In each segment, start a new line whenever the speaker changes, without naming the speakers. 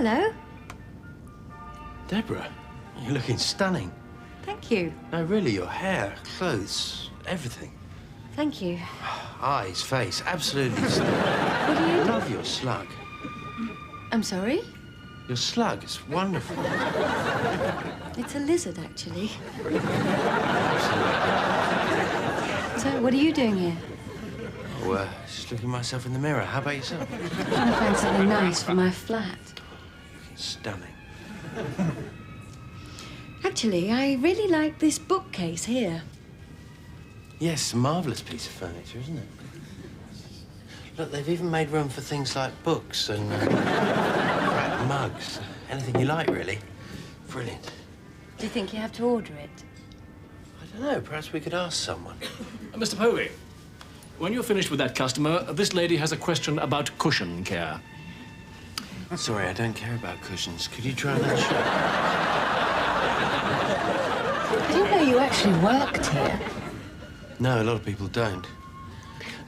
Hello.
Deborah, you're looking stunning.
Thank you.
No, really, your hair, clothes, everything.
Thank you.
Eyes, face, absolutely stunning.
What are you doing?
Love your slug.
I'm sorry?
Your slug is wonderful.
It's a lizard, actually. So, what are you doing here?
Oh, just looking at myself in the mirror. How about yourself?
I'm trying to find something nice for my flat.
Looking stunning.
Actually, I really like this bookcase here.
Yes, a marvellous piece of furniture, isn't it? Look, they've even made room for things like books and cracked mugs. Anything you like, really. Brilliant.
Do you think you have to order it?
I don't know. Perhaps we could ask someone.
Mr. Povey, when you're finished with that customer, this lady has a question about cushion care.
Sorry, I don't care about cushions. Could you try another shot?
I didn't know you actually worked here.
No, a lot of people don't.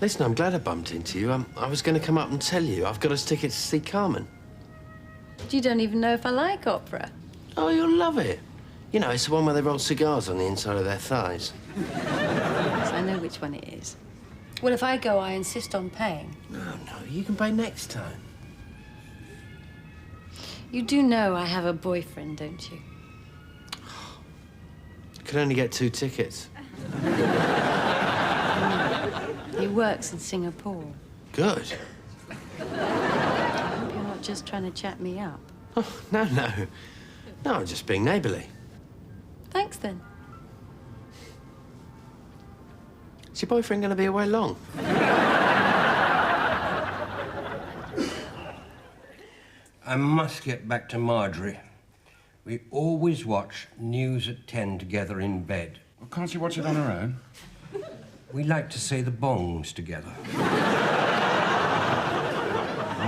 Listen, I'm glad I bumped into you. I was going to come up and tell you I've got us tickets to see Carmen.
You don't even know if I like opera.
Oh, you'll love it. You know, it's the one where they roll cigars on the inside of their thighs.
So I know which one it is. Well, if I go, I insist on paying.
No, you can pay next time.
You do know I have a boyfriend, don't you?
You can only get 2 tickets.
He works in Singapore.
Good.
I hope you're not just trying to chat me up.
Oh, no. No, I'm just being neighbourly.
Thanks, then.
Is your boyfriend going to be away long?
I must get back to Marjorie. We always watch News at 10 together in bed.
Well, can't she watch it on her own?
We like to say the bongs together.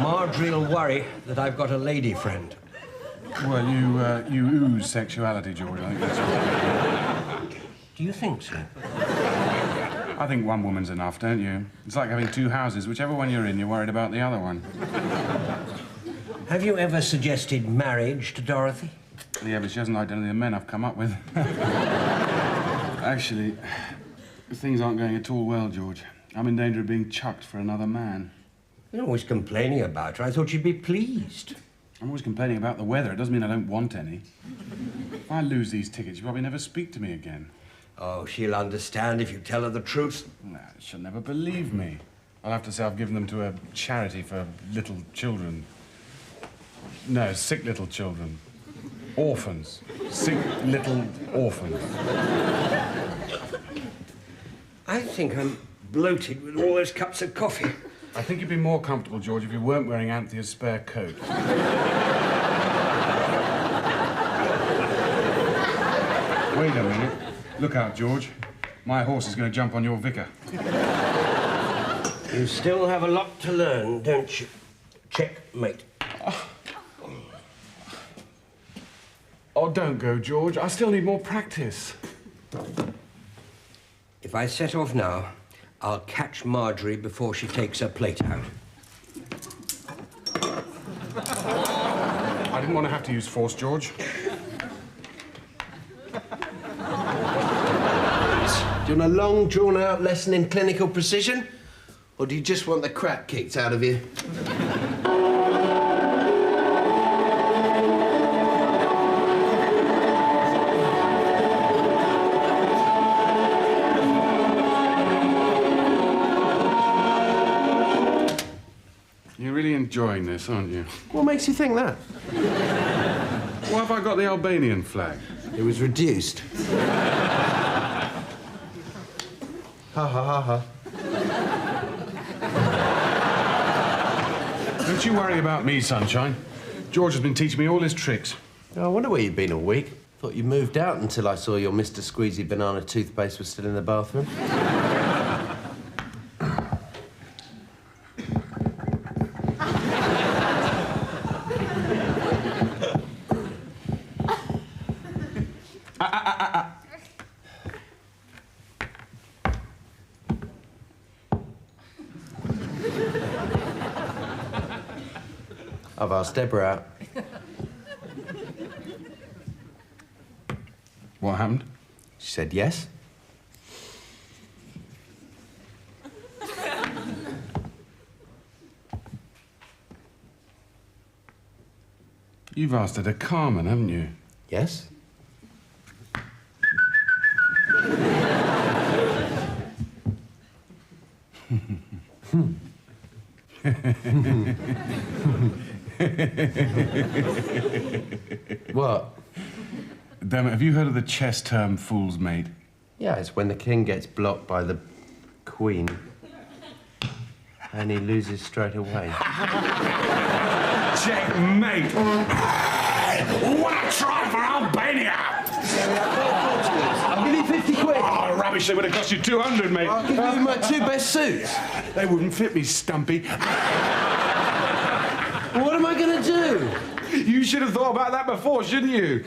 Marjorie'll worry that I've got a lady friend.
Well, you ooze sexuality, George. I think that's right.
Do you think so?
I think one woman's enough, don't you? It's like having 2 houses. Whichever one you're in, you're worried about the other one.
Have you ever suggested marriage to Dorothy?
Yeah, but she hasn't liked any of the men I've come up with. Actually, things aren't going at all well, George. I'm in danger of being chucked for another man.
You're always complaining about her. I thought you'd be pleased.
I'm always complaining about the weather. It doesn't mean I don't want any. If I lose these tickets, you'll probably never speak to me again.
Oh, she'll understand if you tell her the truth.
Nah, she'll never believe me. I'll have to say I've given them to a charity for little children. No, sick little children. Orphans. Sick little orphans.
I think I'm bloated with all those cups of coffee.
I think you'd be more comfortable, George, if you weren't wearing Anthea's spare coat. Wait a minute. Look out, George. My horse is going to jump on your vicar.
You still have a lot to learn, don't you? Checkmate.
Oh, don't go, George. I still need more practice.
If I set off now, I'll catch Marjorie before she takes her plate out.
I didn't want to have to use force, George.
Do you want a long, drawn-out lesson in clinical precision? Or do you just want the crap kicked out of you?
You're really enjoying this, aren't you?
What makes you think that?
Why have I got the Albanian flag?
It was reduced. Ha ha ha ha.
Don't you worry about me, Sunshine. George has been teaching me all his tricks.
Oh, I wonder where you've been all week. Thought you moved out until I saw your Mr. Squeezy banana toothpaste was still in the bathroom. I've asked Deborah out.
What happened?
She said yes.
You've asked her to Carmen, haven't you?
Yes. What?
Dermot, have you heard of the chess term fool's mate?
Yeah, it's when the king gets blocked by the queen and he loses straight away.
Checkmate! What a try for Albania!
I'll give you 50 quid.
Oh, rubbish, they would have cost you 200, mate.
I'll give you my 2 best suits.
They wouldn't fit me, Stumpy.
Well, what am I going to do?
You should have thought about that before, shouldn't you?